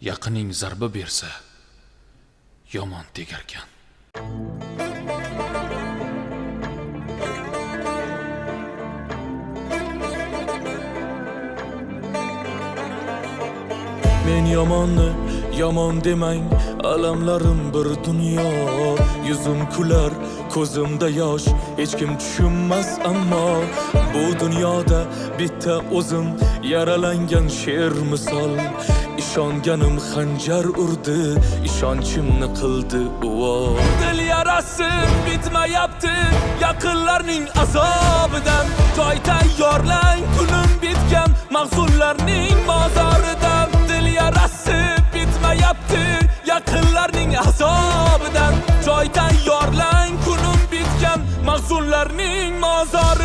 Yaqining zarba bersa, yomon tegarkan. Men yomonni yomon demang, alamlarim bir dunyo. Yuzim kular, ko'zimda yosh, hech kim tushunmas ammo bu dunyoda bitta o'zim yaralangan sher misol. İşonganim xanjar urdi, ishonchimni qildi u. Dil yarasi bitmayapti, yaqinlarning azobidan. Joy tayyorlang, kunim bitgan mahzunlarning mozoridan. Dil yarasi bitmayapti, yaqinlarning azobidan. Joy tayyorlang, kunim bitgan mahzunlarning mozoridan.